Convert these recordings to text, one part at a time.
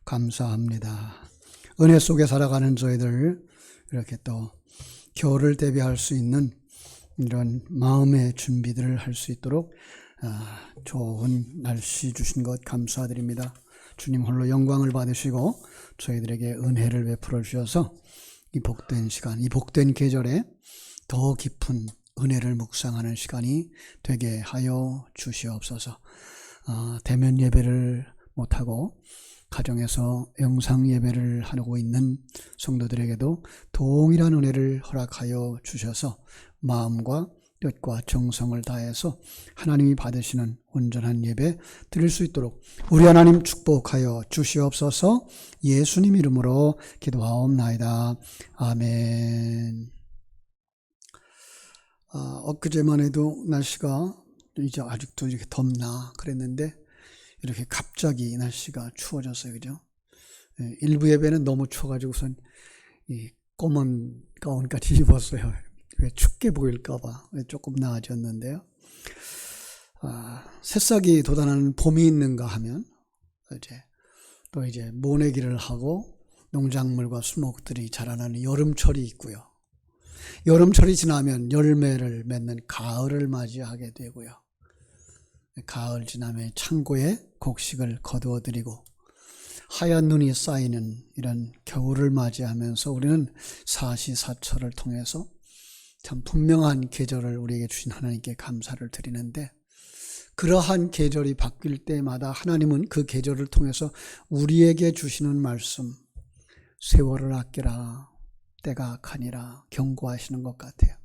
감사합니다. 은혜 속에 살아가는 저희들 이렇게 또 겨울을 대비할 수 있는 이런 마음의 준비들을 할 수 있도록 좋은 날씨 주신 것 감사드립니다. 주님 홀로 영광을 받으시고 저희들에게 은혜를 베풀어 주셔서 이 복된 시간, 이 복된 계절에 더 깊은 은혜를 묵상하는 시간이 되게 하여 주시옵소서. 대면 예배를 못하고 가정에서 영상 예배를 하고 있는 성도들에게도 동일한 은혜를 허락하여 주셔서 마음과 뜻과 정성을 다해서 하나님이 받으시는 온전한 예배 드릴 수 있도록 우리 하나님 축복하여 주시옵소서. 예수님 이름으로 기도하옵나이다. 아멘. 엊그제만 해도 날씨가 이제 아직도 이렇게 덥나 그랬는데 이렇게 갑자기 날씨가 추워졌어요. 그죠? 일부 예배는 너무 추워가지고선 이 검은 가운까지 입었어요. 왜 춥게 보일까봐 조금 나아졌는데요. 새싹이 돋아나는 봄이 있는가 하면 이제 모내기를 하고 농작물과 수목들이 자라나는 여름철이 있고요. 여름철이 지나면 열매를 맺는 가을을 맞이하게 되고요. 가을 지나면 창고에 곡식을 거두어들이고 하얀 눈이 쌓이는 이런 겨울을 맞이하면서 우리는 사시사철을 통해서 참 분명한 계절을 우리에게 주신 하나님께 감사를 드리는데, 그러한 계절이 바뀔 때마다 하나님은 그 계절을 통해서 우리에게 주시는 말씀, 세월을 아끼라, 때가 악하니라 경고하시는 것 같아요.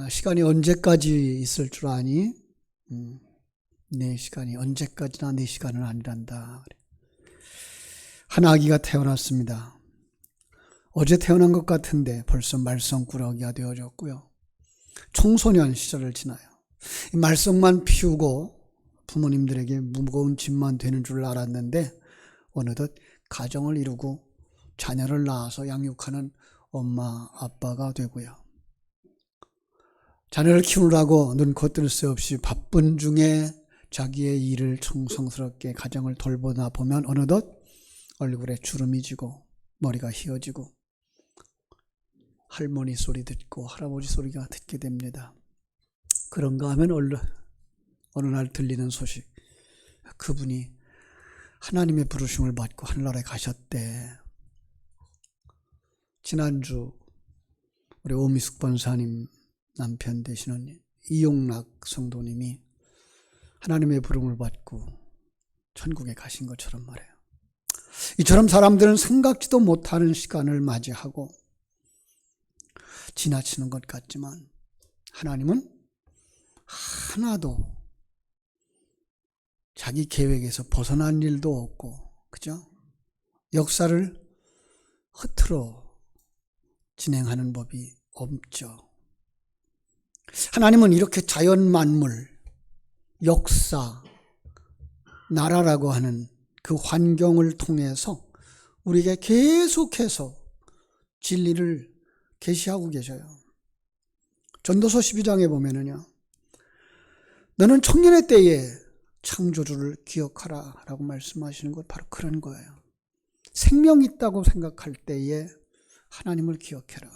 시간이 언제까지 있을 줄 아니? 내 시간이 언제까지나 내 시간은 아니란다. 한 아기가 태어났습니다. 어제 태어난 것 같은데 벌써 말썽꾸러기가 되어졌고요. 청소년 시절을 지나요. 말썽만 피우고 부모님들에게 무거운 짐만 되는 줄 알았는데 어느덧 가정을 이루고 자녀를 낳아서 양육하는 엄마 아빠가 되고요. 자녀를 키우라고 눈코 뜰 새 없이 바쁜 중에 자기의 일을 정성스럽게 가정을 돌보다 보면 어느덧 얼굴에 주름이 지고 머리가 휘어지고 할머니 소리 듣고 할아버지 소리가 듣게 됩니다. 그런가 하면 어느 날 들리는 소식, 그분이 하나님의 부르심을 받고 하늘나라에 가셨대. 지난주 우리 오미숙 권사님 남편 되시는 이용락 성도님이 하나님의 부름을 받고 천국에 가신 것처럼 말해요. 이처럼 사람들은 생각지도 못하는 시간을 맞이하고 지나치는 것 같지만 하나님은 하나도 자기 계획에서 벗어난 일도 없고, 그죠? 역사를 흐트러 진행하는 법이 없죠. 하나님은 이렇게 자연 만물, 역사, 나라라고 하는 그 환경을 통해서 우리에게 계속해서 진리를 계시하고 계셔요. 전도서 12장에 보면은요, 너는 청년의 때에 창조주를 기억하라 라고 말씀하시는 것 바로 그런 거예요. 생명 있다고 생각할 때에 하나님을 기억해라.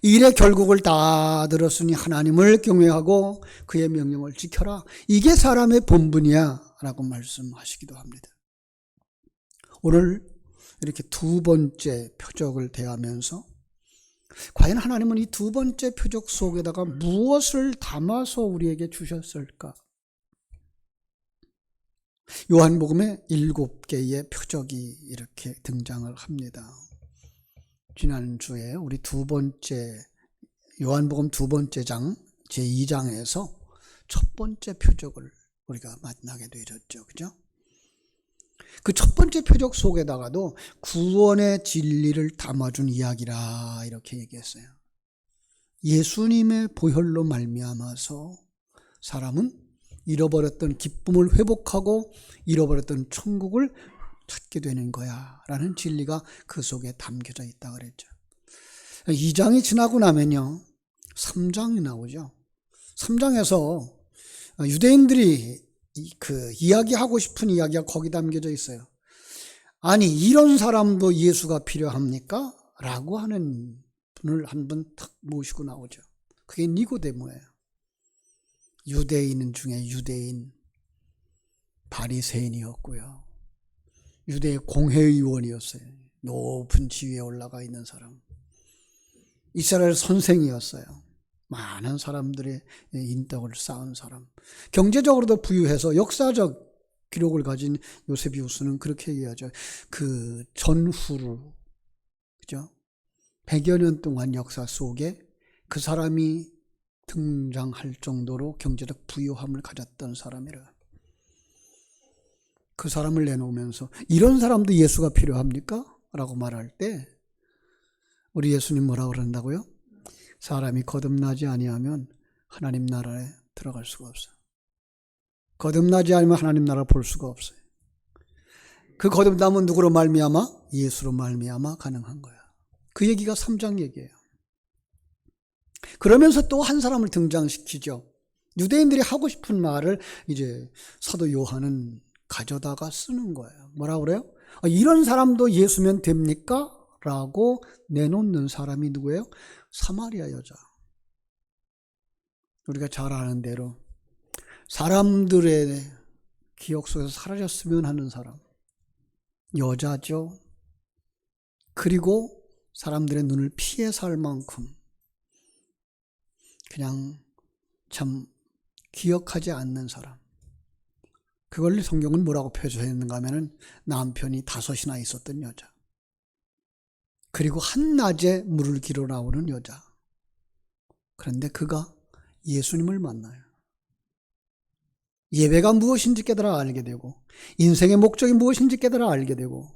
일의 결국을 다 들었으니 하나님을 경외하고 그의 명령을 지켜라. 이게 사람의 본분이야 라고 말씀하시기도 합니다. 오늘 이렇게 두 번째 표적을 대하면서 과연 하나님은 이 두 번째 표적 속에다가 무엇을 담아서 우리에게 주셨을까? 요한복음에 7개의 표적이 이렇게 등장을 합니다. 지난주에 우리 두 번째 요한복음 두 번째 장 제2장에서 첫 번째 표적을 우리가 만나게 되었죠. 그죠? 그 첫 번째 표적 속에다가도 구원의 진리를 담아준 이야기라 이렇게 얘기했어요. 예수님의 보혈로 말미암아서 사람은 잃어버렸던 기쁨을 회복하고 잃어버렸던 천국을 찾게 되는 거야 라는 진리가 그 속에 담겨져 있다고 그랬죠. 2장이 지나고 나면요 3장이 나오죠. 3장에서 유대인들이 그 이야기하고 싶은 이야기가 거기 담겨져 있어요. 아니 이런 사람도 예수가 필요합니까? 라고 하는 분을 한 분 탁 모시고 나오죠. 그게 니고데모예요. 유대인 중에 유대인, 바리새인이었고요. 유대의 공회의원이었어요. 높은 지위에 올라가 있는 사람. 이스라엘 선생이었어요. 많은 사람들의 인덕을 쌓은 사람. 경제적으로도 부유해서 역사적 기록을 가진 요세비우스는 그렇게 얘기하죠. 그 전후로, 그죠? 100여 년 동안 역사 속에 그 사람이 등장할 정도로 경제적 부유함을 가졌던 사람이라. 그 사람을 내놓으면서 이런 사람도 예수가 필요합니까? 라고 말할 때 우리 예수님 뭐라고 그런다고요? 사람이 거듭나지 아니하면 하나님 나라에 들어갈 수가 없어요. 거듭나지 않으면 하나님 나라를 볼 수가 없어요. 그 거듭남은 누구로 말미암아? 예수로 말미암아 가능한 거야. 그 얘기가 3장 얘기예요. 그러면서 또 한 사람을 등장시키죠. 유대인들이 하고 싶은 말을 이제 사도 요한은 가져다가 쓰는 거예요. 뭐라고 그래요? 이런 사람도 예수면 됩니까? 라고 내놓는 사람이 누구예요? 사마리아 여자. 우리가 잘 아는 대로 사람들의 기억 속에서 사라졌으면 하는 사람. 여자죠. 그리고 사람들의 눈을 피해 살 만큼 그냥 참 기억하지 않는 사람. 그걸 성경은 뭐라고 표현했는가 하면은 남편이 5이나 있었던 여자. 그리고 한낮에 물을 길어 나오는 여자. 그런데 그가 예수님을 만나요. 예배가 무엇인지 깨달아 알게 되고 인생의 목적이 무엇인지 깨달아 알게 되고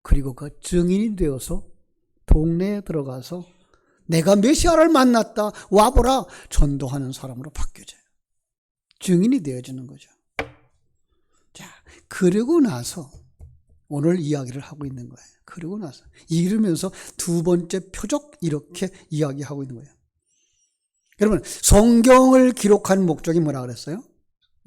그리고 그 증인이 되어서 동네에 들어가서 내가 메시아를 만났다 와보라 전도하는 사람으로 바뀌어져요. 증인이 되어지는 거죠. 자, 그러고 나서 오늘 이야기를 하고 있는 거예요. 그러고 나서 이러면서 두 번째 표적 이렇게 이야기하고 있는 거예요. 여러분 성경을 기록한 목적이 뭐라 그랬어요?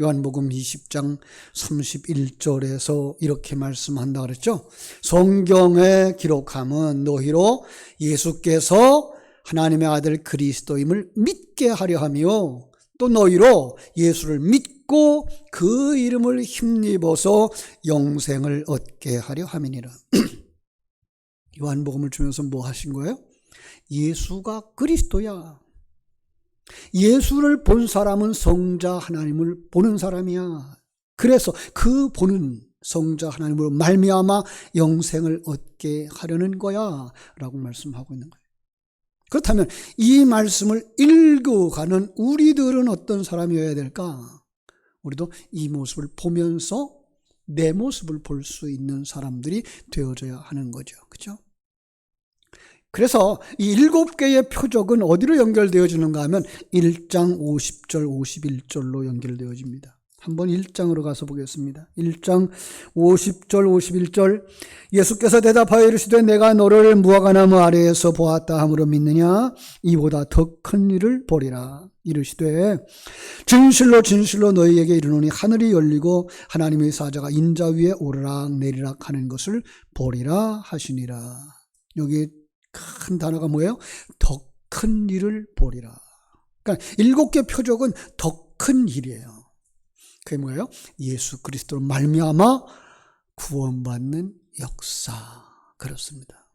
요한복음 20장 31절에서 이렇게 말씀한다 그랬죠. 성경에 기록함은 너희로 예수께서 하나님의 아들 그리스도임을 믿게 하려 하며 또 너희로 예수를 믿고 그 이름을 힘입어서 영생을 얻게 하려 함이니라. 요한복음을 주면서 뭐 하신 거예요? 예수가 그리스도야. 예수를 본 사람은 성자 하나님을 보는 사람이야. 그래서 그 보는 성자 하나님으로 말미암아 영생을 얻게 하려는 거야 라고 말씀하고 있는 거예요. 그렇다면 이 말씀을 읽어가는 우리들은 어떤 사람이어야 될까? 우리도 이 모습을 보면서 내 모습을 볼 수 있는 사람들이 되어져야 하는 거죠. 그렇죠? 그래서 이 7개의 표적은 어디로 연결되어지는가 하면 1장 50절 51절로 연결되어집니다. 한번 1장으로 가서 보겠습니다. 1장 50절 51절 예수께서 대답하여 이르시되 내가 너를 무화과나무 아래에서 보았다 함으로 믿느냐? 이보다 더 큰 일을 보리라. 이르시되 진실로 진실로 너희에게 이르노니 하늘이 열리고 하나님의 사자가 인자 위에 오르락 내리락 하는 것을 보리라 하시니라. 여기 큰 단어가 뭐예요? 더 큰 일을 보리라. 그러니까 7개 표적은 더 큰 일이에요. 그게 뭐예요? 예수 그리스도로 말미암아 구원받는 역사. 그렇습니다.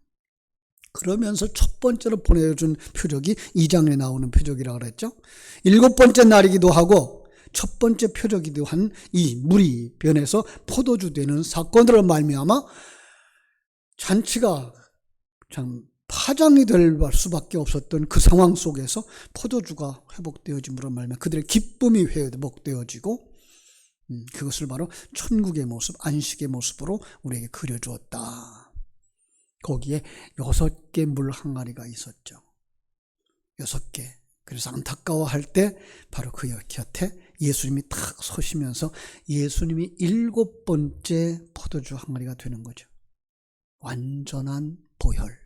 그러면서 첫 번째로 보내준 표적이 2장에 나오는 표적이라고 그랬죠. 7번째 날이기도 하고 첫 번째 표적이기도 한 이 물이 변해서 포도주 되는 사건으로 말미암아 잔치가 참 파장이 될 수밖에 없었던 그 상황 속에서 포도주가 회복되어짐으로 말미암아 그들의 기쁨이 회복되어지고 그것을 바로 천국의 모습, 안식의 모습으로 우리에게 그려주었다. 거기에 6개 물 항아리가 있었죠. 6개. 그래서 안타까워할 때 바로 그 곁에 예수님이 탁 서시면서 예수님이 7번째 포도주 항아리가 되는 거죠. 완전한 보혈.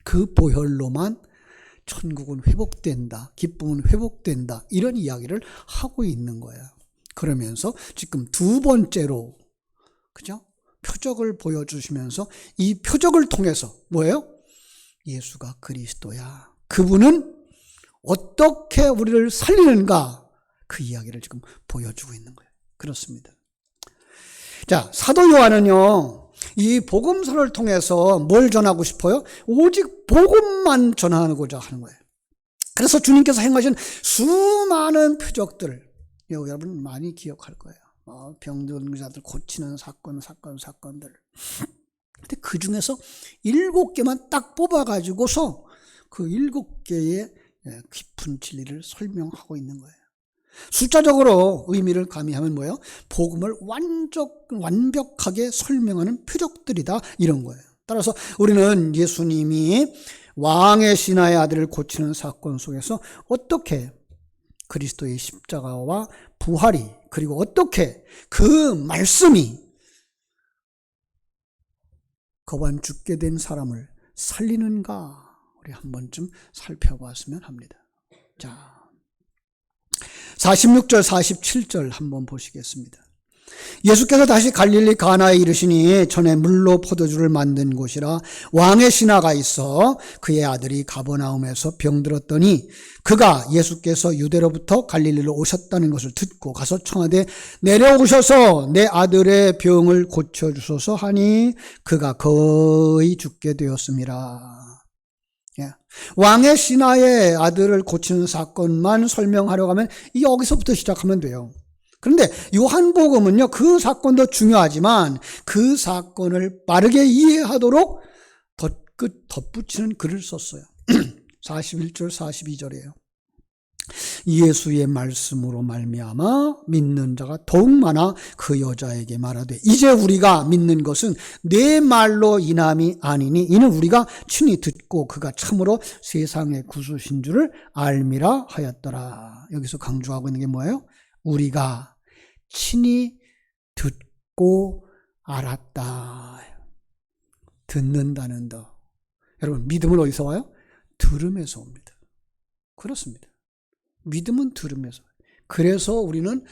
그 보혈로만 천국은 회복된다. 기쁨은 회복된다. 이런 이야기를 하고 있는 거야. 그러면서 지금 두 번째로, 그죠? 표적을 보여주시면서 이 표적을 통해서 뭐예요? 예수가 그리스도야. 그분은 어떻게 우리를 살리는가? 그 이야기를 지금 보여주고 있는 거예요. 그렇습니다. 자, 사도 요한은요, 이 복음서를 통해서 뭘 전하고 싶어요? 오직 복음만 전하고자 하는 거예요. 그래서 주님께서 행하신 수많은 표적들, 여러분 많이 기억할 거예요. 병든 자들 고치는 사건들. 근데 그 중에서 7개만 딱 뽑아가지고서 그 7개의 깊은 진리를 설명하고 있는 거예요. 숫자적으로 의미를 가미하면 뭐예요? 복음을 완벽하게 설명하는 표적들이다, 이런 거예요. 따라서 우리는 예수님이 왕의 신하의 아들을 고치는 사건 속에서 어떻게 그리스도의 십자가와 부활이, 그리고 어떻게 그 말씀이 거반 죽게 된 사람을 살리는가, 우리 한 번쯤 살펴봤으면 합니다. 자, 46절 47절 한번 보시겠습니다. 예수께서 다시 갈릴리 가나에 이르시니 전에 물로 포도주를 만든 곳이라 왕의 신하가 있어 그의 아들이 가버나움에서 병들었더니 그가 예수께서 유대로부터 갈릴리로 오셨다는 것을 듣고 가서 청하되 내려오셔서 내 아들의 병을 고쳐주소서 하니 그가 거의 죽게 되었습니다. 왕의 신하의 아들을 고치는 사건만 설명하려고 하면 여기서부터 시작하면 돼요. 그런데 요한복음은요, 그 사건도 중요하지만 그 사건을 빠르게 이해하도록 덧붙이는 글을 썼어요. 41절 42절이에요. 예수의 말씀으로 말미암아 믿는 자가 더욱 많아 그 여자에게 말하되 이제 우리가 믿는 것은 내 말로 인함이 아니니 이는 우리가 친히 듣고 그가 참으로 세상의 구주신 줄을 알미라 하였더라. 여기서 강조하고 있는 게 뭐예요? 우리가 친히 듣고 알았다. 듣는다는 더. 여러분, 믿음은 어디서 와요? 들음에서 옵니다. 그렇습니다. 믿음은 들음에서. 그래서 우리는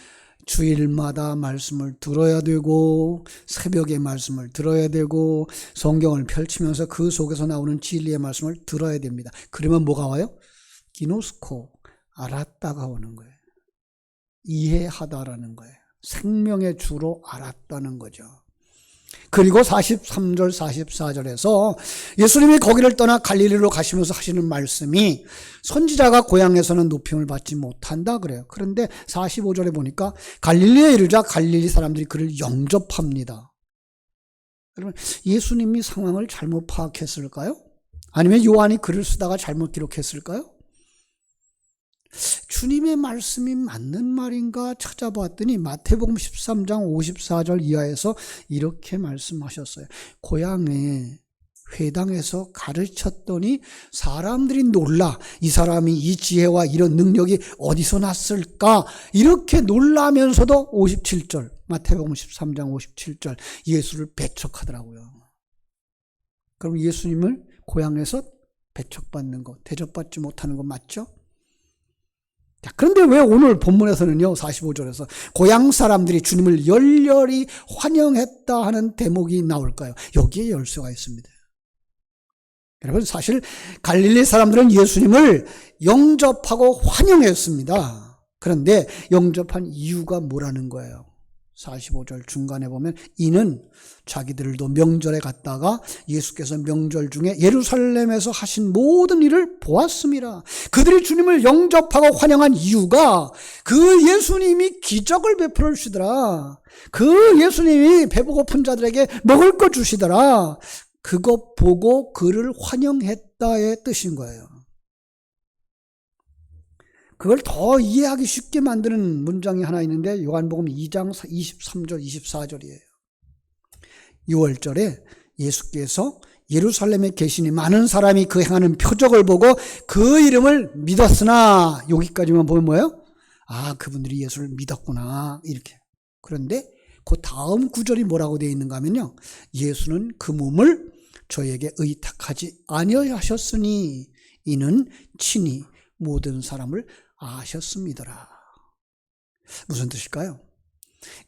주일마다 말씀을 들어야 되고 새벽에 말씀을 들어야 되고 성경을 펼치면서 그 속에서 나오는 진리의 말씀을 들어야 됩니다. 그러면 뭐가 와요? 기노스코, 알았다가 오는 거예요. 이해하다라는 거예요. 생명의 주로 알았다는 거죠. 그리고 43절 44절에서 예수님이 거기를 떠나 갈릴리로 가시면서 하시는 말씀이 선지자가 고향에서는 높임을 받지 못한다 그래요. 그런데 45절에 보니까 갈릴리에 이르자 갈릴리 사람들이 그를 영접합니다. 여러분, 예수님이 상황을 잘못 파악했을까요? 아니면 요한이 글을 쓰다가 잘못 기록했을까요? 주님의 말씀이 맞는 말인가 찾아봤더니 마태복음 13장 54절 이하에서 이렇게 말씀하셨어요. 고향에 회당에서 가르쳤더니 사람들이 놀라 이 사람이 이 지혜와 이런 능력이 어디서 났을까 이렇게 놀라면서도 57절 마태복음 13장 57절 예수를 배척하더라고요. 그럼 예수님을 고향에서 배척받는 거, 대접받지 못하는 거 맞죠? 자, 그런데 왜 오늘 본문에서는요, 45절에서 고향 사람들이 주님을 열렬히 환영했다 하는 대목이 나올까요? 여기에 열쇠가 있습니다. 여러분, 사실 갈릴리 사람들은 예수님을 영접하고 환영했습니다. 그런데 영접한 이유가 뭐라는 거예요? 45절 중간에 보면 이는 자기들도 명절에 갔다가 예수께서 명절 중에 예루살렘에서 하신 모든 일을 보았습니다. 그들이 주님을 영접하고 환영한 이유가 그 예수님이 기적을 베풀어 주시더라. 그 예수님이 배고픈 자들에게 먹을 거 주시더라. 그것 보고 그를 환영했다의 뜻인 거예요. 그걸 더 이해하기 쉽게 만드는 문장이 하나 있는데 요한복음 2장 23절 24절이에요. 6월절에 예수께서 예루살렘에 계시니 많은 사람이 그 행하는 표적을 보고 그 이름을 믿었으나 여기까지만 보면 뭐예요? 아, 그분들이 예수를 믿었구나 이렇게. 그런데 그 다음 구절이 뭐라고 되어 있는가 하면요, 예수는 그 몸을 저에게 의탁하지 아니하셨으니 이는 친히 모든 사람을 아셨습니다라. 무슨 뜻일까요?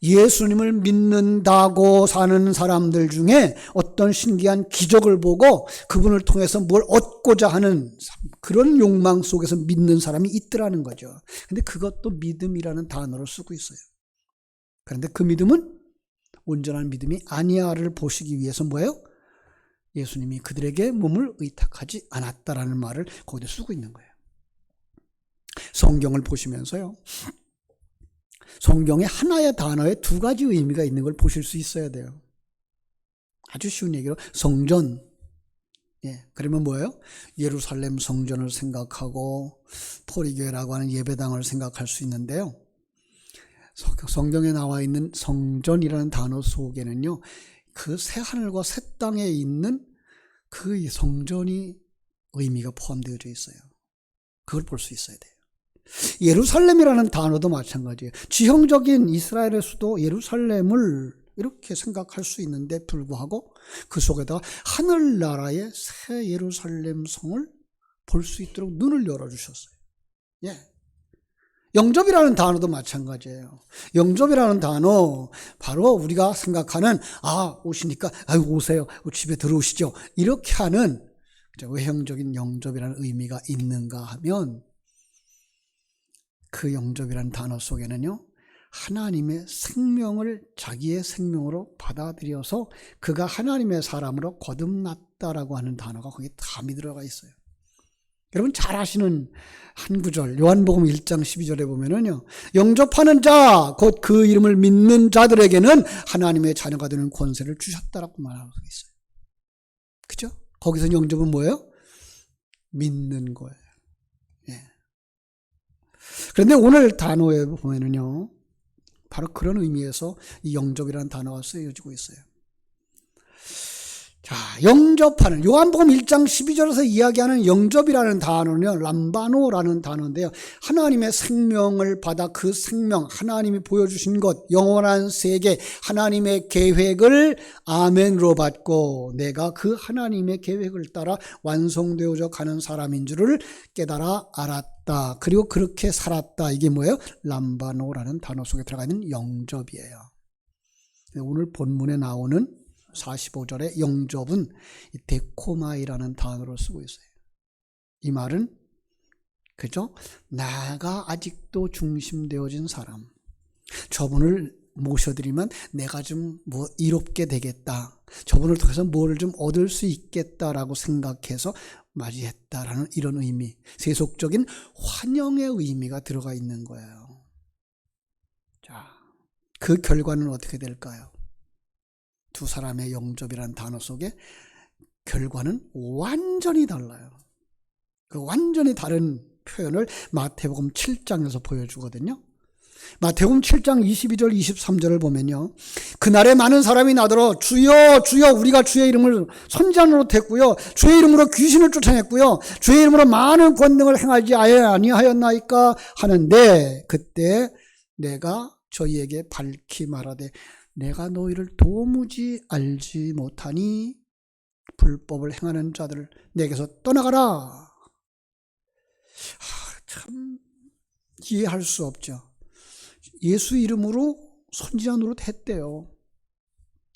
예수님을 믿는다고 사는 사람들 중에 어떤 신기한 기적을 보고 그분을 통해서 뭘 얻고자 하는 그런 욕망 속에서 믿는 사람이 있더라는 거죠. 근데 그것도 믿음이라는 단어를 쓰고 있어요. 그런데 그 믿음은 온전한 믿음이 아니야를 보시기 위해서 뭐예요? 예수님이 그들에게 몸을 의탁하지 않았다라는 말을 거기에 쓰고 있는 거예요. 성경을 보시면서요, 성경에 하나의 단어에 두 가지 의미가 있는 걸 보실 수 있어야 돼요. 아주 쉬운 얘기로 성전. 그러면 뭐예요? 예루살렘 성전을 생각하고 토리교회라고 하는 예배당을 생각할 수 있는데요. 성경에 나와 있는 성전이라는 단어 속에는요, 그 새 하늘과 새 땅에 있는 그 성전이 의미가 포함되어져 있어요. 그걸 볼 수 있어야 돼요. 예루살렘이라는 단어도 마찬가지예요. 지형적인 이스라엘의 수도 예루살렘을 이렇게 생각할 수 있는데 불구하고 그 속에다가 하늘나라의 새 예루살렘 성을 볼 수 있도록 눈을 열어주셨어요. 영접이라는 단어도 마찬가지예요. 영접이라는 단어, 바로 우리가 생각하는, 오시니까, 오세요. 집에 들어오시죠. 이렇게 하는 외형적인 영접이라는 의미가 있는가 하면, 그 영접이라는 단어 속에는요, 하나님의 생명을 자기의 생명으로 받아들여서 그가 하나님의 사람으로 거듭났다라고 하는 단어가 거기에 담이 들어가 있어요. 여러분 잘 아시는 한 구절, 요한복음 1장 12절에 보면은요, 영접하는 자, 곧 그 이름을 믿는 자들에게는 하나님의 자녀가 되는 권세를 주셨다라고 말하고 있어요. 그죠? 거기서 영접은 뭐예요? 믿는 거예요. 그런데 오늘 단어에 보면은요, 바로 그런 의미에서 이 영접이라는 단어가 쓰여지고 있어요. 자, 영접하는, 요한복음 1장 12절에서 이야기하는 영접이라는 단어는요, 람바노라는 단어인데요, 하나님의 생명을 받아 그 생명, 하나님이 보여주신 것, 영원한 세계, 하나님의 계획을 아멘으로 받고 내가 그 하나님의 계획을 따라 완성되어져 가는 사람인 줄을 깨달아 알았다. 그리고 그렇게 살았다. 이게 뭐예요? 람바노라는 단어 속에 들어가 있는 영접이에요. 오늘 본문에 나오는 45절의 영접은 데코마이라는 단어를 쓰고 있어요. 이 말은, 그죠? 내가 아직도 중심되어진 사람, 저분을 모셔드리면 내가 좀 이롭게 되겠다, 저분을 통해서 뭐를 좀 얻을 수 있겠다라고 생각해서 맞이했다라는 이런 의미, 세속적인 환영의 의미가 들어가 있는 거예요. 자, 그 결과는 어떻게 될까요? 두 사람의 영접이라는 단어 속에 결과는 완전히 달라요. 그 완전히 다른 표현을 마태복음 7장에서 보여주거든요. 마태복음 7장 22절 23절을 보면요, 그날에 많은 사람이 나더러 주여 주여 우리가 주의 이름을 선지자로 했고요, 주의 이름으로 귀신을 쫓아냈고요, 주의 이름으로 많은 권능을 행하지 아니하였나이까 하는데, 그때 내가 저희에게 밝히 말하되 내가 너희를 도무지 알지 못하니 불법을 행하는 자들을 내게서 떠나가라. 참 이해할 수 없죠. 예수 이름으로 선지자 노릇 했대요.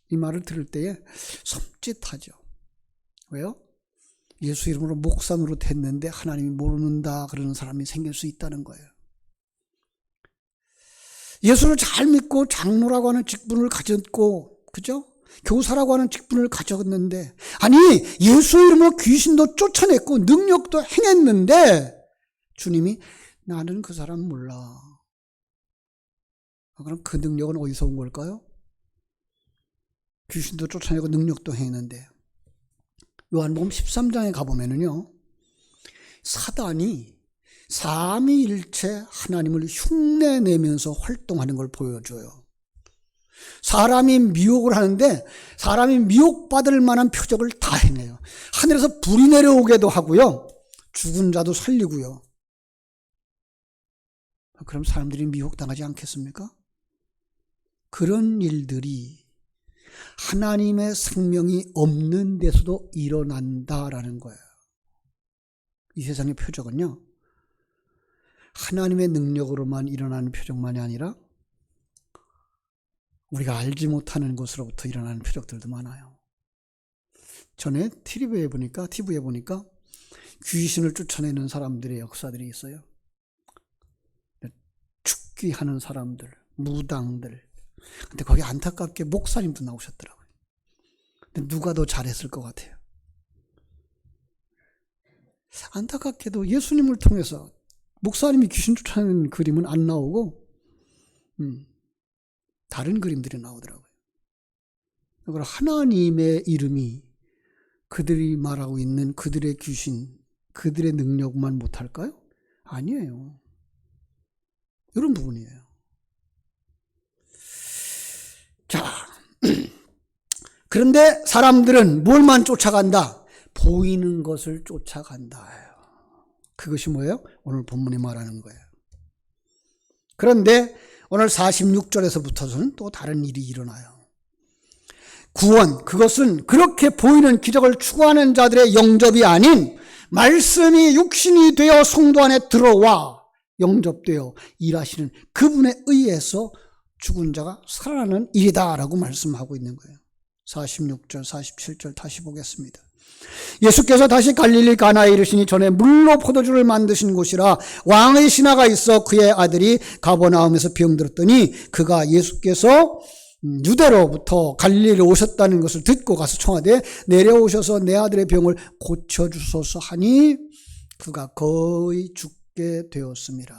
이 말을 들을 때에 섬찟하죠. 왜요? 예수 이름으로 목사 노릇 했는데 하나님이 모른다 그러는 사람이 생길 수 있다는 거예요. 예수를 잘 믿고 장로라고 하는 직분을 가졌고, 그죠? 교사라고 하는 직분을 가졌는데, 아니 예수 이름으로 귀신도 쫓아냈고 능력도 행했는데 주님이 나는 그 사람 몰라. 그럼 그 능력은 어디서 온 걸까요? 귀신도 쫓아내고 능력도 행했는데, 요한복음 13장에 가보면은요, 사단이 삼위일체 하나님을 흉내내면서 활동하는 걸 보여줘요. 사람이 미혹을 하는데 사람이 미혹받을 만한 표적을 다 행해요. 하늘에서 불이 내려오게도 하고요, 죽은 자도 살리고요. 그럼 사람들이 미혹당하지 않겠습니까? 그런 일들이 하나님의 생명이 없는 데서도 일어난다라는 거예요. 이 세상의 표적은요, 하나님의 능력으로만 일어나는 표적만이 아니라 우리가 알지 못하는 것으로부터 일어나는 표적들도 많아요. 전에 TV에 보니까 귀신을 쫓아내는 사람들의 역사들이 있어요. 축기하는 사람들, 무당들. 근데 거기 안타깝게 목사님도 나오셨더라고요. 근데 누가 더 잘했을 것 같아요? 안타깝게도 예수님을 통해서 목사님이 귀신 쫓아내는 그림은 안 나오고 다른 그림들이 나오더라고요. 그러니까 하나님의 이름이 그들이 말하고 있는 그들의 귀신, 그들의 능력만 못할까요? 아니에요. 이런 부분이에요. 자, 그런데 사람들은 뭘만 쫓아간다? 보이는 것을 쫓아간다. 그것이 뭐예요? 오늘 본문이 말하는 거예요. 그런데 오늘 46절에서부터는 또 다른 일이 일어나요. 구원, 그것은 그렇게 보이는 기적을 추구하는 자들의 영접이 아닌 말씀이 육신이 되어 성도 안에 들어와 영접되어 일하시는 그분에 의해서 죽은 자가 살아나는 일이다라고 말씀하고 있는 거예요. 46절, 47절 다시 보겠습니다. 예수께서 다시 갈릴리 가나에 이르시니 전에 물로 포도주를 만드신 곳이라 왕의 신하가 있어 그의 아들이 가버나움에서 병들었더니 그가 예수께서 유대로부터 갈릴리로 오셨다는 것을 듣고 가서 청하되 내려오셔서 내 아들의 병을 고쳐주소서 하니 그가 거의 죽게 되었습니다.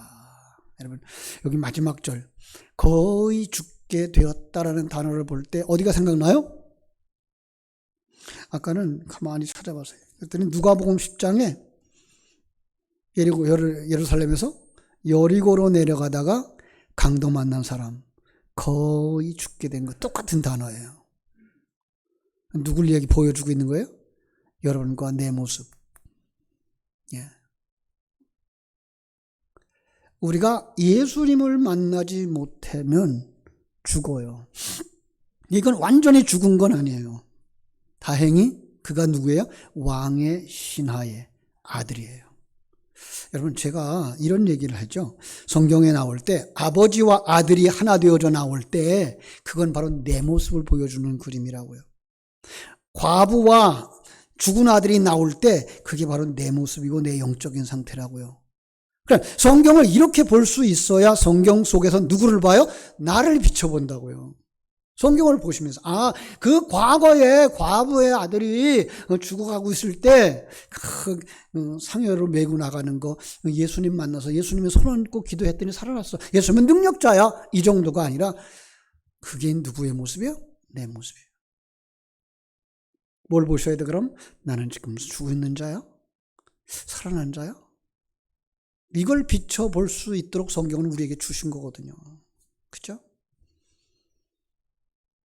여러분, 여기 마지막 절 거의 죽게 되었다라는 단어를 볼 때 어디가 생각나요? 아까는 가만히 찾아봤어요. 그랬더니 누가복음 10장에 예루살렘에서 여리고로 내려가다가 강도 만난 사람 거의 죽게 된 거 똑같은 단어예요. 누굴 얘기 보여주고 있는 거예요? 여러분과 내 모습. 예. 우리가 예수님을 만나지 못하면 죽어요. 이건 완전히 죽은 건 아니에요. 다행히 그가 누구예요? 왕의 신하의 아들이에요. 여러분, 제가 이런 얘기를 하죠. 성경에 나올 때 아버지와 아들이 하나 되어져 나올 때 그건 바로 내 모습을 보여주는 그림이라고요. 과부와 죽은 아들이 나올 때 그게 바로 내 모습이고 내 영적인 상태라고요. 그러니까 성경을 이렇게 볼 수 있어야 성경 속에서 누구를 봐요? 나를 비춰본다고요. 성경을 보시면서 그 과거에 과부의 아들이 죽어가고 있을 때 그 상여를 메고 나가는 거 예수님 만나서 예수님의 손 얹고 기도했더니 살아났어. 예수님은 능력자야. 이 정도가 아니라 그게 누구의 모습이에요? 내 모습이에요. 뭘 보셔야 돼 그럼? 나는 지금 죽어 있는 자야? 살아난 자야? 이걸 비춰볼 수 있도록 성경은 우리에게 주신 거거든요. 그렇죠?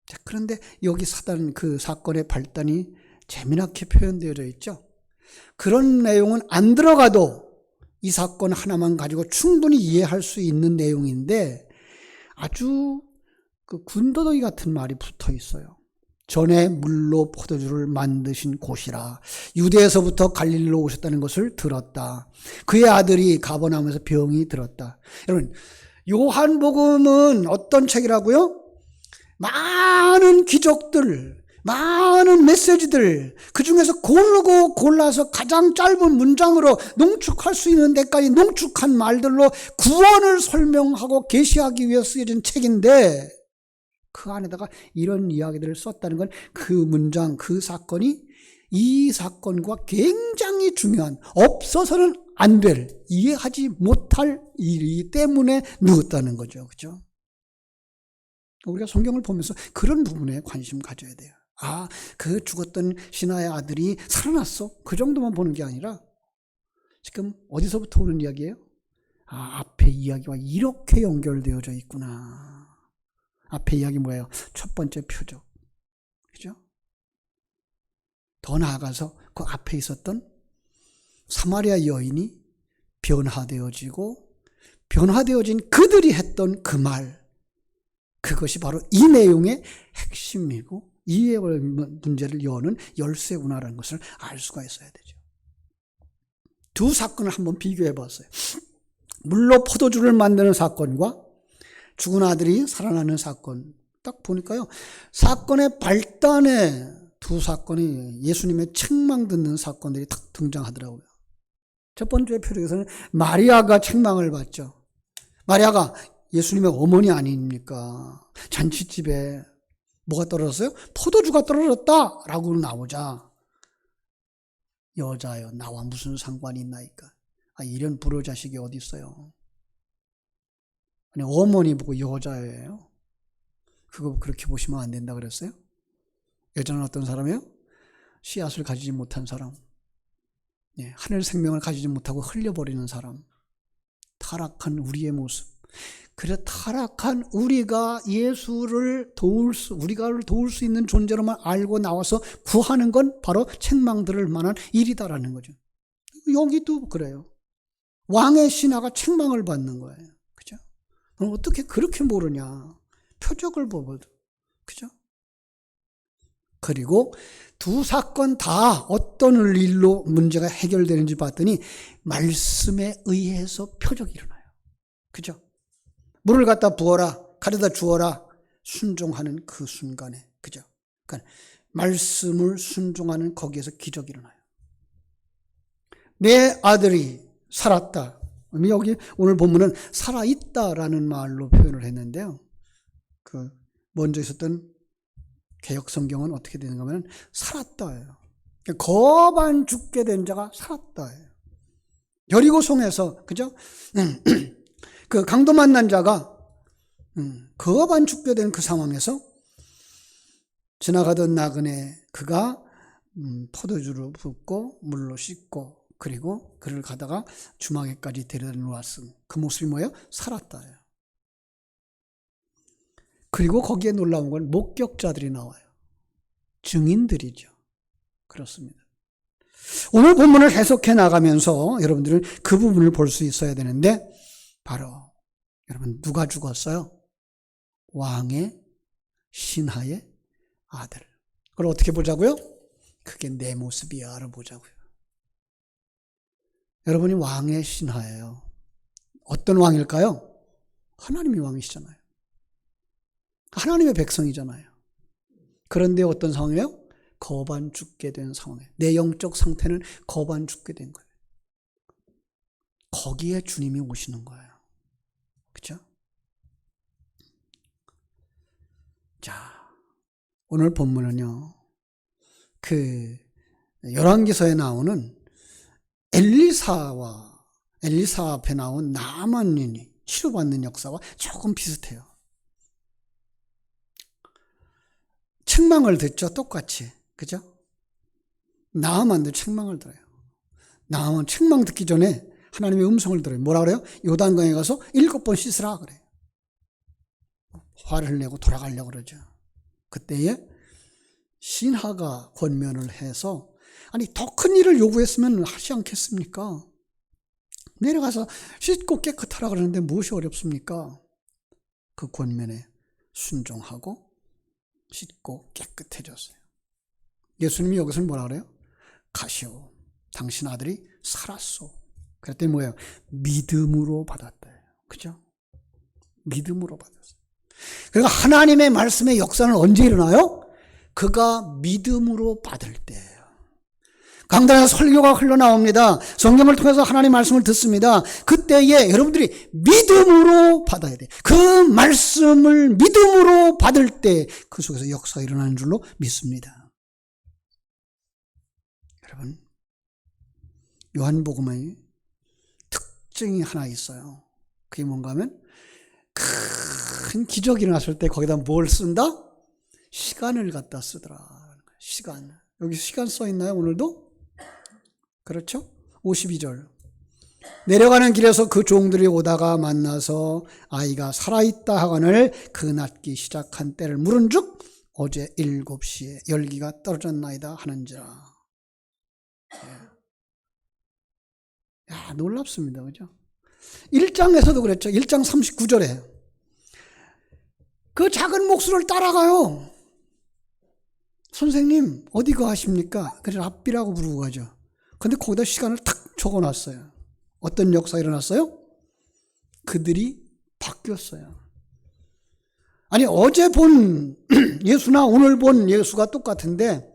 자, 그런데 여기 사단 그 사건의 발단이 재미나게 표현되어 있죠. 그런 내용은 안 들어가도 이 사건 하나만 가지고 충분히 이해할 수 있는 내용인데 아주 그 군더더기 같은 말이 붙어 있어요. 전에 물로 포도주를 만드신 곳이라 유대에서부터 갈릴리로 오셨다는 것을 들었다. 그의 아들이 가버나움에서 병이 들었다. 여러분, 요한복음은 어떤 책이라고요? 많은 기적들, 많은 메시지들, 그 중에서 고르고 골라서 가장 짧은 문장으로 농축할 수 있는 데까지 농축한 말들로 구원을 설명하고 계시하기 위해 쓰여진 책인데 그 안에다가 이런 이야기들을 썼다는 건 그 문장, 그 사건이 이 사건과 굉장히 중요한, 없어서는 안 될, 이해하지 못할 일이기 때문에 누웠다는 거죠. 그렇죠? 우리가 성경을 보면서 그런 부분에 관심 가져야 돼요. 그 죽었던 신하의 아들이 살아났어. 그 정도만 보는 게 아니라 지금 어디서부터 오는 이야기예요? 앞에 이야기와 이렇게 연결되어져 있구나. 앞에 이야기 뭐예요? 첫 번째 표적. 그죠? 더 나아가서 그 앞에 있었던 사마리아 여인이 변화되어지고 변화되어진 그들이 했던 그 말, 그것이 바로 이 내용의 핵심이고 이해 문제를 여는 열쇠구나라는 것을 알 수가 있어야 되죠. 두 사건을 한번 비교해 봤어요. 물로 포도주를 만드는 사건과 죽은 아들이 살아나는 사건, 딱 보니까요, 사건의 발단에 두 사건이 예수님의 책망 듣는 사건들이 딱 등장하더라고요. 첫 번째 표적에서는 마리아가 책망을 받죠. 마리아가 예수님의 어머니 아닙니까? 잔치집에 뭐가 떨어졌어요? 포도주가 떨어졌다! 라고 나오자, 여자여, 나와 무슨 상관이 있나이까? 이런 불효자식이 어디 있어요? 아니, 어머니 보고 여자예요? 그거 그렇게 보시면 안 된다 그랬어요? 여자는 어떤 사람이에요? 씨앗을 가지지 못한 사람, 하늘 생명을 가지지 못하고 흘려버리는 사람, 타락한 우리의 모습. 그래, 타락한 우리가 우리가 도울 수 있는 존재로만 알고 나와서 구하는 건 바로 책망 들을 만한 일이다라는 거죠. 여기도 그래요. 왕의 신하가 책망을 받는 거예요. 그죠? 어떻게 그렇게 모르냐? 표적을 보거든. 그죠? 그리고 두 사건 다 어떤 일로 문제가 해결되는지 봤더니 말씀에 의해서 표적이 일어나요. 그죠? 물을 갖다 부어라, 가져다 주어라, 순종하는 그 순간에. 그죠? 그러니까 말씀을 순종하는 거기에서 기적이 일어나요. 내 아들이 살았다. 여기 오늘 본문은 살아있다라는 말로 표현을 했는데요. 먼저 있었던 개역 성경은 어떻게 되는가 하면 살았다예요. 거반 죽게 된 자가 살았다예요. 여리고성에서, 그죠? 그 강도 만난 자가 거반 죽게 된 그 상황에서 지나가던 나그네 그가 포도주를 붓고 물로 씻고 그리고 그를 가다가 주막에까지 데려다 놓았음. 그 모습이 뭐예요? 살았다예요. 그리고 거기에 놀라운 건 목격자들이 나와요. 증인들이죠. 그렇습니다. 오늘 본문을 해석해 나가면서 여러분들은 그 부분을 볼 수 있어야 되는데, 바로 여러분 누가 죽었어요? 왕의 신하의 아들. 그걸 어떻게 보자고요? 그게 내 모습이야 알아보자고요. 여러분이 왕의 신하예요. 어떤 왕일까요? 하나님이 왕이시잖아요. 하나님의 백성이잖아요. 그런데 어떤 상황이에요? 거반 죽게 된 상황이에요. 내 영적 상태는 거반 죽게 된 거예요. 거기에 주님이 오시는 거예요. 그렇죠? 자, 오늘 본문은요, 열왕기서에 나오는 엘리사 앞에 나온 나만인이 치료받는 역사와 조금 비슷해요. 책망을 듣죠, 똑같이. 그죠? 나만도 책망을 들어요. 나만 책망 듣기 전에 하나님의 음성을 들어요. 뭐라 그래요? 요단강에 가서 7번 씻으라 그래요. 화를 내고 돌아가려고 그러죠. 그때에 신하가 권면을 해서, 아니 더 큰 일을 요구했으면 하지 않겠습니까? 내려가서 씻고 깨끗하라 그러는데 무엇이 어렵습니까? 그 권면에 순종하고 씻고 깨끗해졌어요. 예수님이 여기서는 뭐라 그래요? 가시오, 당신 아들이 살았소. 그랬더니 뭐예요? 믿음으로 받았대요. 그죠? 믿음으로 받았어요. 그러니까 하나님의 말씀의 역사는 언제 일어나요? 그가 믿음으로 받을 때예요. 강단에서 설교가 흘러나옵니다. 성경을 통해서 하나님의 말씀을 듣습니다. 그때에 여러분들이 믿음으로 받아야 돼요. 그 말씀을 믿음으로 받을 때 그 속에서 역사가 일어나는 줄로 믿습니다. 여러분, 요한복음의 특징이 하나 있어요. 그게 뭔가 하면 큰 기적이 일어났을 때 거기다 뭘 쓴다? 시간을 갖다 쓰더라. 시간. 여기 시간 써 있나요, 오늘도? 그렇죠? 52절. 내려가는 길에서 그 종들이 오다가 만나서 아이가 살아있다 하거늘 그 낫기 시작한 때를 물은즉 어제 7시에 열기가 떨어졌나이다 하는지라. 야, 놀랍습니다. 그죠? 1장에서도 그랬죠. 1장 39절에 그 작은 목수를 따라가요. 선생님 어디 가십니까? 그래서 랍비라고 부르고 가죠. 근데 거기다 시간을 탁 적어놨어요. 어떤 역사가 일어났어요? 그들이 바뀌었어요. 아니 어제 본 예수나 오늘 본 예수가 똑같은데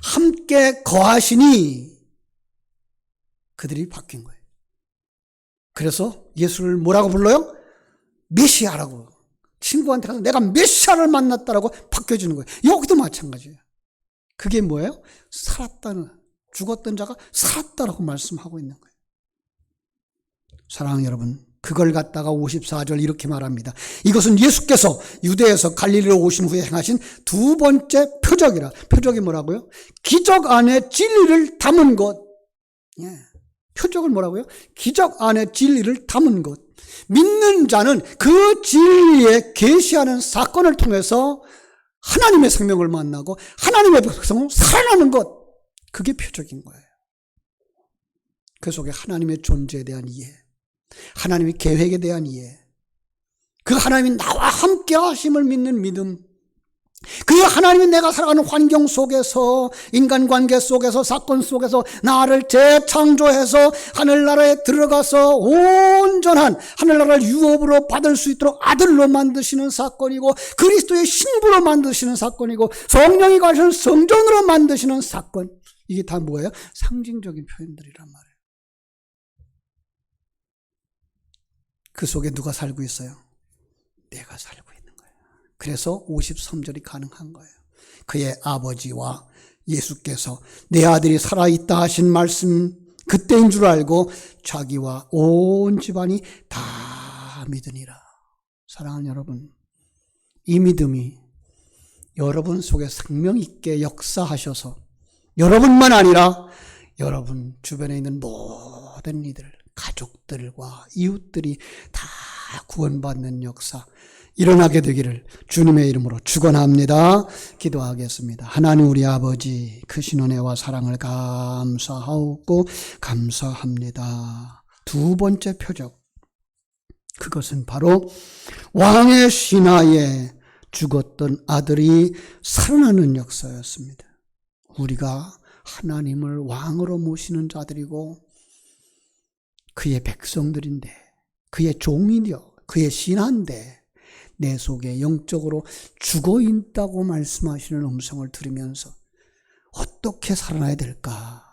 함께 거하시니 그들이 바뀐 거예요. 그래서 예수를 뭐라고 불러요? 메시아라고. 친구한테 가서 내가 메시아를 만났다라고 바뀌어지는 거예요. 여기도 마찬가지예요. 그게 뭐예요? 살았다는, 죽었던 자가 살았다라고 말씀하고 있는 거예요. 사랑하는 여러분, 그걸 갖다가 54절 이렇게 말합니다. 이것은 예수께서 유대에서 갈릴리로 오신 후에 행하신 두 번째 표적이라. 표적이 뭐라고요? 기적 안에 진리를 담은 것. 예. 표적을 뭐라고요? 기적 안에 진리를 담은 것. 믿는 자는 그 진리에 계시하는 사건을 통해서 하나님의 생명을 만나고 하나님의 백성으로 살아나는 것. 그게 표적인 거예요. 그 속에 하나님의 존재에 대한 이해, 하나님의 계획에 대한 이해, 그 하나님이 나와 함께 하심을 믿는 믿음, 그 하나님이 내가 살아가는 환경 속에서, 인간관계 속에서, 사건 속에서 나를 재창조해서 하늘나라에 들어가서 온전한 하늘나라를 유업으로 받을 수 있도록 아들로 만드시는 사건이고, 그리스도의 신부로 만드시는 사건이고, 성령이 가시는 성전으로 만드시는 사건. 이게 다 뭐예요? 상징적인 표현들이란 말이에요. 그 속에 누가 살고 있어요? 내가 살고 있는 거예요. 그래서 53절이 가능한 거예요. 그의 아버지와 예수께서 내 아들이 살아있다 하신 말씀 그때인 줄 알고 자기와 온 집안이 다 믿으니라. 사랑하는 여러분, 이 믿음이 여러분 속에 생명 있게 역사하셔서 여러분만 아니라 여러분 주변에 있는 모든 이들, 가족들과 이웃들이 다 구원받는 역사 일어나게 되기를 주님의 이름으로 축원합니다. 기도하겠습니다. 하나님 우리 아버지, 크신 은혜와 사랑을 감사하고 감사합니다. 두 번째 표적, 그것은 바로 왕의 신하에 죽었던 아들이 살아나는 역사였습니다. 우리가 하나님을 왕으로 모시는 자들이고 그의 백성들인데, 그의 종이며 그의 신하인데 내 속에 영적으로 죽어있다고 말씀하시는 음성을 들으면서 어떻게 살아나야 될까?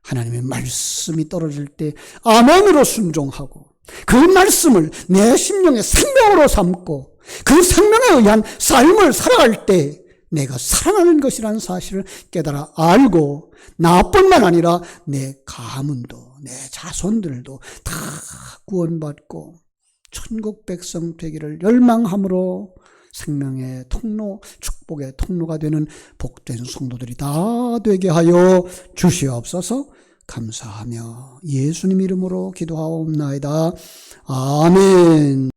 하나님의 말씀이 떨어질 때 아멘으로 순종하고 그 말씀을 내 심령의 생명으로 삼고 그 생명에 의한 삶을 살아갈 때 내가 살아나는 것이라는 사실을 깨달아 알고 나뿐만 아니라 내 가문도 내 자손들도 다 구원받고 천국 백성 되기를 열망함으로 생명의 통로, 축복의 통로가 되는 복된 성도들이 다 되게 하여 주시옵소서. 감사하며 예수님 이름으로 기도하옵나이다. 아멘.